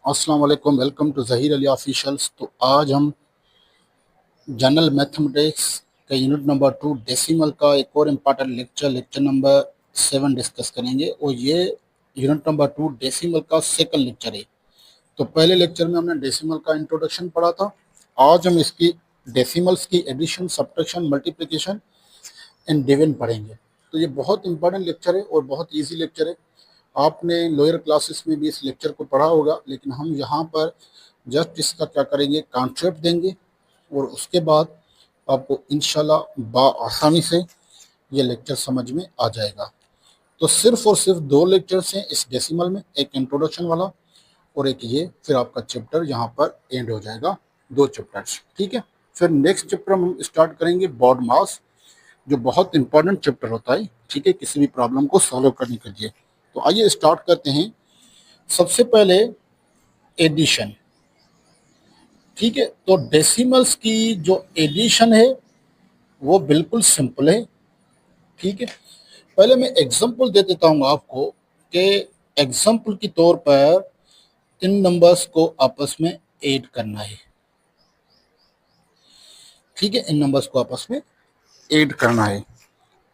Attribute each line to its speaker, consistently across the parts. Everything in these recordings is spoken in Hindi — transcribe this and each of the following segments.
Speaker 1: अस्सलाम वालेकुम, welcome to Zaheer Ali officials. तो आज हम जनरल मैथमेटिक्स का यूनिट नंबर 2 डेसिमल का एक और इम्पॉर्टेंट लेक्चर नंबर 7 डिस्कस करेंगे। और ये यूनिट नंबर 2 डेसिमल का सेकंड लेक्चर है। तो पहले लेक्चर में हमने डेसिमल का इंट्रोडक्शन पढ़ा था। आज हम इसकी डेसिमल्स की addition, subtraction, multiplication and division पढ़ेंगे। तो ये बहुत इंपॉर्टेंट लेक्चर है और बहुत ईजी लेक्चर है। आपने लोअर क्लासेस में भी इस लेक्चर को पढ़ा होगा, लेकिन हम यहाँ पर जस्ट इसका क्या करेंगे, कॉन्सेप्ट देंगे और उसके बाद आपको इंशाल्लाह आसानी से ये लेक्चर समझ में आ जाएगा। तो सिर्फ और सिर्फ 2 लेक्चर्स हैं इस डेसिमल में, एक इंट्रोडक्शन वाला और एक ये, फिर आपका चैप्टर यहाँ पर एंड हो जाएगा, 2 चैप्टर्स, ठीक है। फिर नेक्स्ट चैप्टर हम स्टार्ट करेंगे बॉड मास, जो बहुत इंपॉर्टेंट चैप्टर होता है, ठीक है, किसी भी प्रॉब्लम को सॉल्व करने के लिए। तो आइए स्टार्ट करते हैं। सबसे पहले एडिशन, ठीक है। तो डेसिमल्स की जो एडिशन है वो बिल्कुल सिंपल है, ठीक है। पहले मैं एग्जांपल दे देता हूँ आपको कि एग्जांपल के तौर पर इन नंबर्स को आपस में ऐड करना है, ठीक है। इन नंबर्स को आपस में ऐड करना है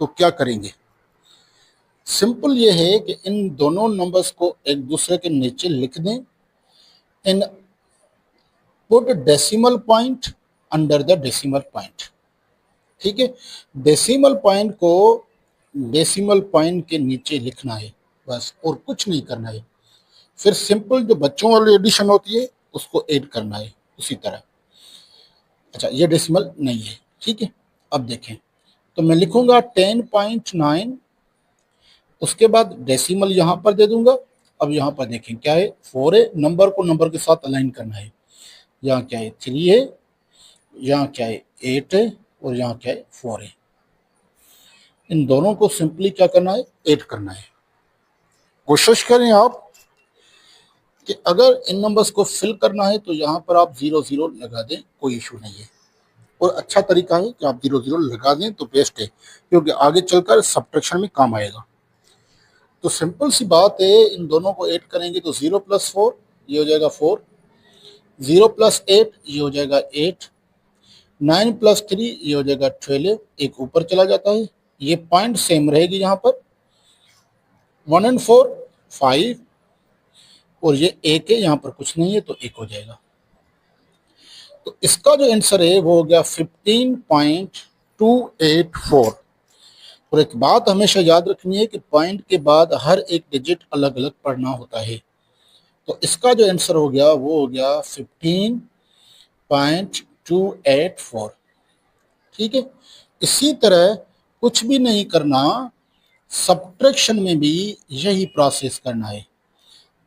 Speaker 1: तो क्या करेंगे, सिंपल ये है कि इन दोनों नंबर्स को एक दूसरे के नीचे लिख दें and put decimal point under the decimal point, ठीक है। डेसिमल पॉइंट को डेसिमल पॉइंट के नीचे लिखना है बस, और कुछ नहीं करना है। फिर सिंपल जो बच्चों वाली एडिशन होती है उसको ऐड करना है उसी तरह। अच्छा, ये डेसिमल नहीं है, ठीक है। अब देखें, तो मैं लिखूंगा 10.9, उसके बाद डेसिमल यहां पर दे दूंगा। अब यहां पर देखें क्या है, 4 है, नंबर को नंबर के साथ अलाइन करना है। यहाँ क्या है, 3 है, यहाँ क्या है, 8 है, और यहाँ क्या है, 4 है। इन दोनों को सिंपली क्या करना है, ऐड करना है। कोशिश करें आप कि अगर इन नंबर्स को फिल करना है तो यहाँ पर आप 0 0 लगा दें, कोई इशू नहीं है। और अच्छा तरीका है कि आप 0 0 लगा दें तो बेस्ट है, क्योंकि आगे चलकर सब्ट्रैक्शन में काम आएगा। तो सिंपल सी बात है, इन दोनों को ऐड करेंगे तो 0 + 4 ये हो जाएगा 4, 0 + 8 ये हो जाएगा 8, 9 + 3 ये हो जाएगा 12, एक ऊपर चला जाता है, ये पॉइंट सेम रहेगी यहाँ पर, 1 और 4 5, और ये एक है, यहाँ पर कुछ नहीं है तो एक हो जाएगा। तो इसका जो आंसर है वो हो गया 15.284। और एक बात हमेशा याद रखनी है कि पॉइंट के बाद हर एक डिजिट अलग अलग पढ़ना होता है। तो इसका जो आंसर हो गया वो हो गया 15.284, ठीक है। इसी तरह कुछ भी नहीं करना, सब्ट्रैक्शन में भी यही प्रोसेस करना है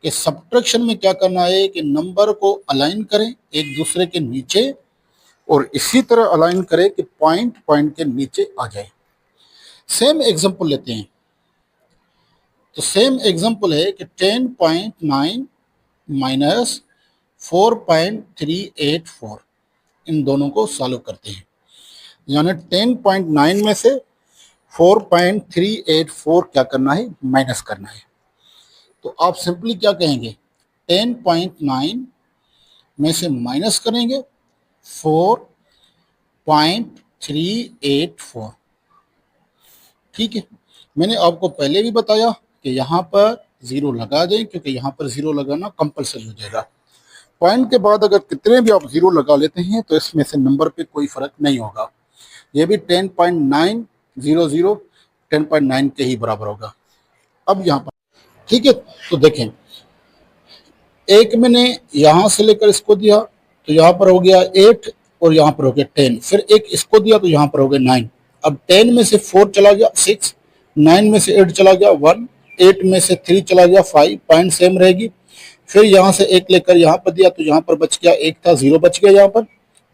Speaker 1: कि सब्ट्रैक्शन में क्या करना है कि नंबर को अलाइन करें एक दूसरे के नीचे, और इसी तरह अलाइन करें कि पॉइंट पॉइंट के नीचे आ जाए। सेम एग्जांपल लेते हैं। तो सेम एग्जांपल है कि 10.9 माइनस 4.384, इन दोनों को सॉल्व करते हैं। यानी 10.9 में से 4.384 क्या करना है, माइनस करना है। तो आप सिंपली क्या कहेंगे, 10.9 में से माइनस करेंगे 4.384, ठीक है। मैंने आपको पहले भी बताया कि यहाँ पर 0 लगा दें, क्योंकि यहाँ पर 0 लगाना कंपलसरी हो जाएगा। पॉइंट के बाद अगर कितने भी आप 0 लगा लेते हैं तो इसमें से नंबर पे कोई फर्क नहीं होगा। ये भी 10.900 10.9 के ही बराबर होगा। अब यहाँ पर ठीक है, तो देखें, एक मैंने यहां से लेकर इसको दिया तो यहाँ पर हो गया 8, और यहाँ पर हो गया 10, फिर एक इसको दिया तो यहाँ पर हो गया 9। अब 10 में से 4 चला गया 6, 9 में से 8 चला गया 1, 8 में से 3 चला गया 5, पॉइंट सेम रहेगी। फिर यहाँ से एक लेकर यहाँ पर दिया तो यहाँ पर बच गया, एक था 0 बच गया यहाँ पर।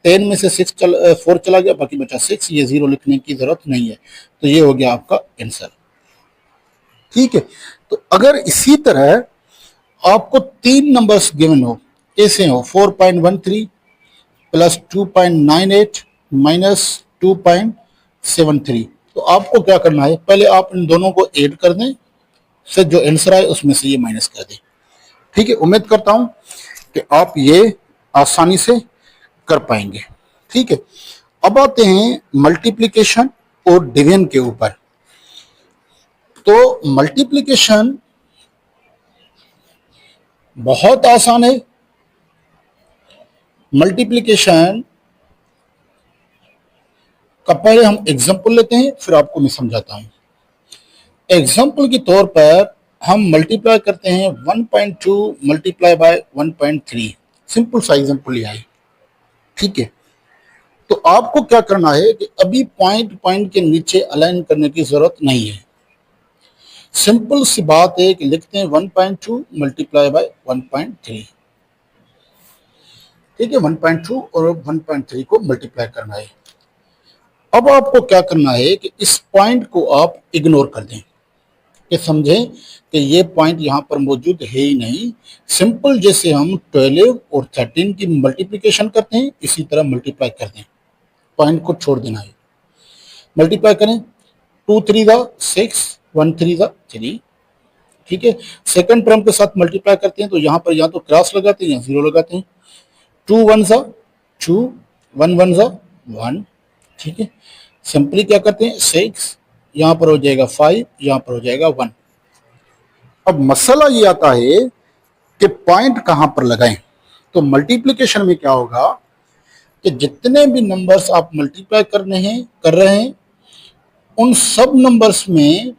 Speaker 1: 10 में से 4 चला गया, बाकी बचा 6, ये 0 लिखने की जरूरत नहीं है। तो ये हो गया आपका आंसर, ठीक है। तो अगर इसी तरह आपको 3 नंबर्स गिवन हो, ऐसे हो 4.13 प्लस 2.98 माइनस 2.73, तो आपको क्या करना है, पहले आप इन दोनों को ऐड कर दें, फिर जो आंसर आए उसमें से ये माइनस कर दें, ठीक है। उम्मीद करता हूं कि आप ये आसानी से कर पाएंगे। ठीक है, अब आते हैं मल्टीप्लिकेशन और डिवीजन के ऊपर। तो मल्टीप्लिकेशन बहुत आसान है। मल्टीप्लिकेशन का पहले हम एग्जांपल लेते हैं, फिर आपको मैं समझाता हूं। एग्जांपल के तौर पर हम मल्टीप्लाई करते हैं 1.2 मल्टीप्लाई बाय 1.3। सिंपल सा एग्जांपल लिया है। ठीक है, तो आपको क्या करना है कि अभी पॉइंट पॉइंट के नीचे अलाइन करने की जरूरत नहीं है। सिंपल सी बात है कि लिखते हैं 1.2 मल्टीप्लाई बाय 1.3। ठीक है, 1.2 और 1.3 को मल्टीप्लाई करना है। अब आपको क्या करना है कि इस पॉइंट को आप इग्नोर कर दें, कि समझें कि ये पॉइंट यहां पर मौजूद है ही नहीं। सिंपल जैसे हम 12 और 13 की मल्टीप्लिकेशन करते हैं, इसी तरह मल्टीप्लाई कर दें, पॉइंट को छोड़ देना है। मल्टीप्लाई करें, 2 3 दा 6, 1 3 दा 3। ठीक है, सेकंड टर्म के साथ मल्टीप्लाई करते हैं तो यहां पर या तो क्रॉस लगाते हैं या जीरो लगाते हैं। 2 1 सा 2, 1 1 सा 1। ठीक है, सिंपली क्या करते हैं, 6 यहां पर हो जाएगा 5, यहां पर हो जाएगा 1। अब मसला ये आता है कि पॉइंट कहां पर लगाएं। तो मल्टीप्लिकेशन में क्या होगा कि जितने भी नंबर्स आप मल्टीप्लाई कर रहे हैं उन सब नंबर्स में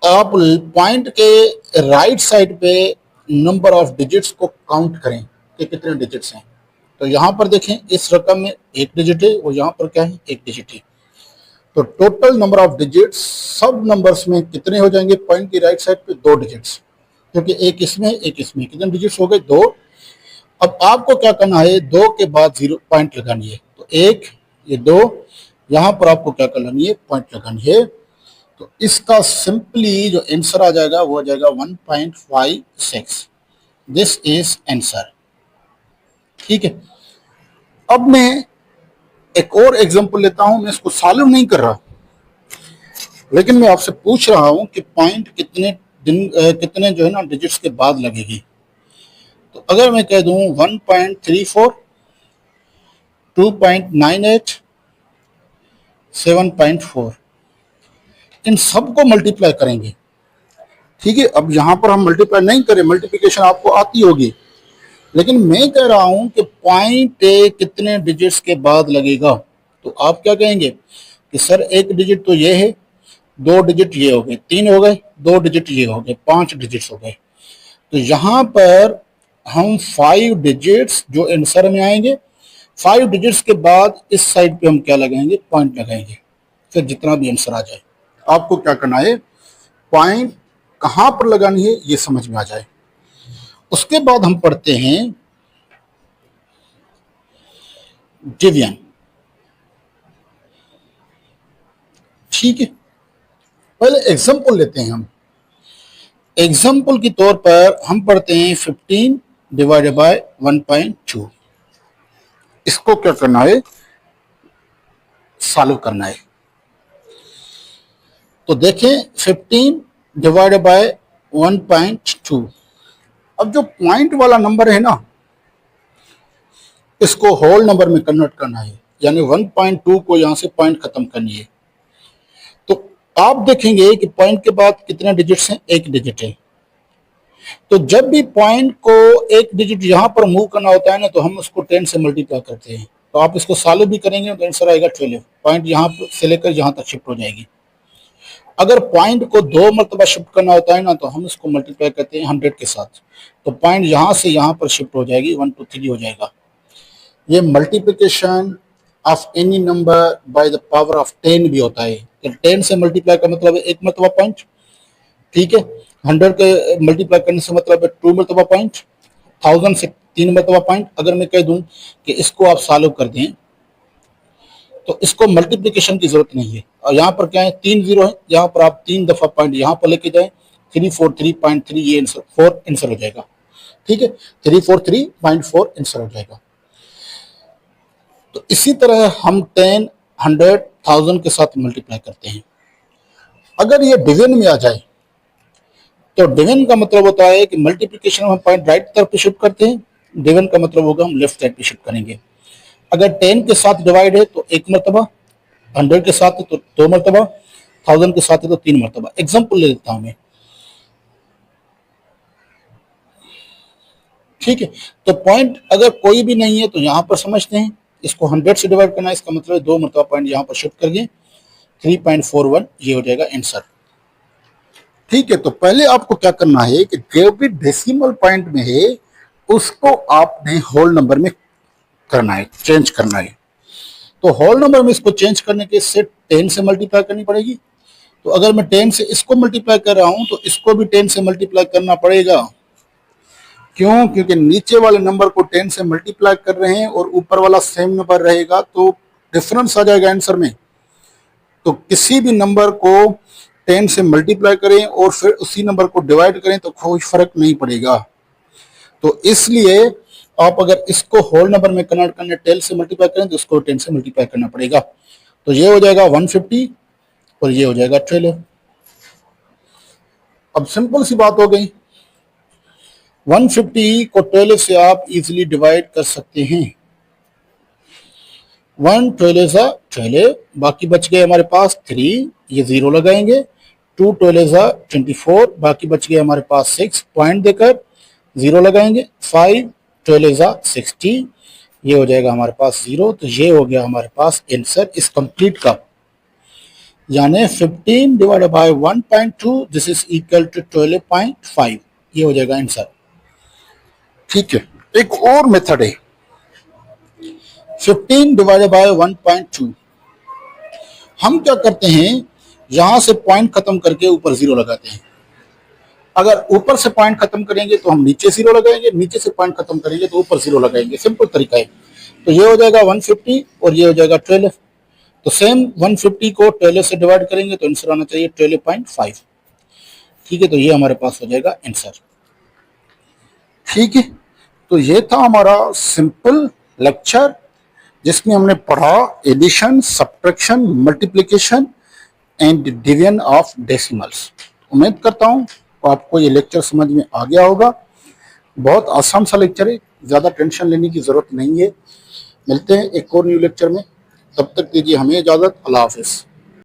Speaker 1: आप पॉइंट के राइट साइड पे नंबर ऑफ डिजिट्स को काउंट करें कि कितने डिजिट्स हैं। तो यहां पर देखें, इस रकम में एक डिजिट है और यहां पर क्या है, एक डिजिट है। तो टोटल नंबर ऑफ डिजिट्स सब नंबर्स में कितने हो जाएंगे, पॉइंट की राइट साइड पे 2 डिजिट्स, क्योंकि एक इसमें एक इसमें, कितने डिजिट्स हो गए, 2। अब आपको क्या करना है, 2 के बाद 0 पॉइंट लगानी है। तो 1, ये 2, यहां पर आपको क्या करनी है, पॉइंट लगानी है। तो इसका सिंपली जो आंसर आ जाएगा वो आ जाएगा 1.56। This is answer. ठीक है, अब मैं एक और एग्जांपल लेता हूं। मैं इसको सॉल्व नहीं कर रहा, लेकिन मैं आपसे पूछ रहा हूं कि पॉइंट कितने जो है ना डिजिट्स के बाद लगेगी। तो अगर मैं कह दूं 1.34, 2.98, 7.4, इन सबको मल्टीप्लाई करेंगे। ठीक है, अब यहां पर हम मल्टीप्लाई नहीं करें, मल्टीप्लिकेशन आपको आती होगी, लेकिन मैं कह रहा हूं कि पॉइंट कितने डिजिट्स के बाद लगेगा। तो आप क्या कहेंगे कि सर एक डिजिट तो ये है, 2 डिजिट ये हो गए, 3 हो गए, 2 डिजिट ये हो गए, 5 डिजिट्स हो गए। तो यहां पर हम 5 डिजिट्स जो आंसर में आएंगे, 5 डिजिट्स के बाद इस साइड पे हम क्या लगाएंगे, पॉइंट लगाएंगे, फिर जितना भी आंसर आ जाए। आपको क्या करना है, पॉइंट कहां पर लगानी है ये समझ में आ जाए। उसके बाद हम पढ़ते हैं डिवीजन। ठीक है, पहले एग्जांपल लेते हैं हम। एग्जांपल के तौर पर हम पढ़ते हैं 15 डिवाइडेड बाय 1.2। इसको क्या करना है, सॉल्व करना है। तो देखें 15 डिवाइडेड बाय 1.2। अब जो पॉइंट वाला नंबर है ना, इसको होल नंबर में कन्वर्ट करना है, यानी 1.2 को यहां से पॉइंट खत्म करनी है। तो आप देखेंगे कि पॉइंट के बाद कितने डिजिट्स हैं, एक डिजिट है। तो जब भी पॉइंट को एक डिजिट यहां पर मूव करना होता है ना, तो हम उसको 10 से मल्टीप्लाई करते हैं। तो आप इसको सॉल्व भी करेंगे तो आंसर आएगा 12। पॉइंट यहां से लेकर यहां तक शिफ्ट हो जाएगी। अगर पॉइंट को 2 मरतबा शिफ्ट करना होता है ना, तो हम इसको मल्टीप्लाई करते हैं 100 के साथ। तो पॉइंट यहां से यहां पर शिफ्ट हो जाएगी, 1 2 3 हो जाएगा। ये multiplication of any number by the power of 10 भी होता है। तो 10 से मल्टीप्लाई का मतलब है 1 मरतबा पॉइंट। ठीक है, 100 के मल्टीप्लाई करने से मतलब है 2 मरतबा पॉइंट, 1000 से 3 मरतबा पॉइंट। अगर मैं कह दूं कि इसको आप सॉल्व कर दें तो इसको मल्टीप्लिकेशन की जरूरत नहीं है। और यहाँ पर क्या है, 3 जीरो है, यहाँ पर आप 3 दफा पॉइंट यहाँ पर लेके जाए, 343.3, ये आंसर 4 आंसर हो जाएगा। ठीक है, 343.4 आंसर हो जाएगा। तो इसी तरह हम 10, 100, 1000 के साथ मल्टीप्लाई करते हैं। अगर ये डिवीजन में आ जाए तो डिवीजन का मतलब होता है कि मल्टीप्लिकेशन में हम पॉइंट राइट तरफ पे शिफ्ट करते हैं, डिवीजन का मतलब होगा हम लेफ्ट साइड पे शिफ्ट करेंगे। अगर 10 के साथ डिवाइड है तो 1 मरतबा, 100 के साथ है तो 2 मरतबा, 1000 के साथ है तो 3 मरतबा। एग्जाम्पल ले लेता हूं मैं, ठीक है। तो पॉइंट अगर कोई भी नहीं है तो यहां पर समझते हैं, इसको 100 से डिवाइड करना है, इसका मतलब है 2 मरतबा पॉइंट यहां पर शिफ्ट करके 3.41, ये हो जाएगा आंसर। ठीक है, तो पहले आपको क्या करना है कि जो भी डेसिमल पॉइंट में है उसको आपने होल नंबर में करना है, चेंज करना है। तो होल नंबर में इसको चेंज करने के से 10 से मल्टीप्लाई करनी पड़ेगी। तो अगर मैं 10 से इसको मल्टीप्लाई कर रहा हूं तो इसको भी 10 से मल्टीप्लाई करना पड़ेगा। क्यों? क्योंकि नीचे वाले नंबर को 10 से मल्टीप्लाई कर रहे हैं और ऊपर वाला सेम नंबर रहेगा तो डिफरेंस आ जाएगा आंसर में। तो किसी भी नंबर को 10 से मल्टीप्लाई करें और फिर उसी नंबर को डिवाइड करें तो कोई फर्क नहीं पड़ेगा। तो इसलिए आप अगर इसको होल नंबर में कन्वर्ट करने 10 से मल्टीप्लाई करें तो इसको 10 से मल्टीप्लाई करना पड़ेगा। तो ये हो जाएगा 150 और ये हो जाएगा 12। अब सिंपल सी बात हो गई, 150 को 12 से आप इजीली डिवाइड कर सकते हैं। 1 12 सा 12, बाकी बच गए हमारे पास 3, ये 0 लगाएंगे। 2 12 सा 24, बाकी बच गए हमारे पास 6, पॉइंट देकर 0 लगाएंगे। 5 12 सा 60, ये हो जाएगा हमारे पास 0। तो ये हो गया हमारे पास आंसर इस कंप्लीट का, यानी 15 divided by 1.2 this is equal to 12.5, ये हो जाएगा आंसर। ठीक है, एक और मेथड है 15 डिवाइडेड बाय 1.2। हम क्या करते हैं, यहां से पॉइंट खत्म करके ऊपर 0 लगाते हैं। अगर ऊपर से पॉइंट खत्म करेंगे तो हम नीचे 0 लगाएंगे, नीचे से पॉइंट खत्म करेंगे तो ऊपर 0 लगाएंगे, सिंपल तरीका है। तो ये हो जाएगा 150 और ये हो जाएगा 12। तो सेम 150 को 12 से डिवाइड करेंगे तो आंसर आना चाहिए 12.5। ठीक है, तो ये हमारे पास हो जाएगा आंसर। ठीक है, तो ये था हमारा सिंपल लेक्चर जिसमें हमने पढ़ा addition, subtraction, multiplication and division of decimals. उम्मीद करता हूं आपको ये लेक्चर समझ में आ गया होगा। बहुत आसान सा लेक्चर है, ज़्यादा टेंशन लेने की ज़रूरत नहीं है। मिलते हैं एक और न्यू लेक्चर में, तब तक दीजिए हमें इजाज़त। अल्लाह हाफिज़।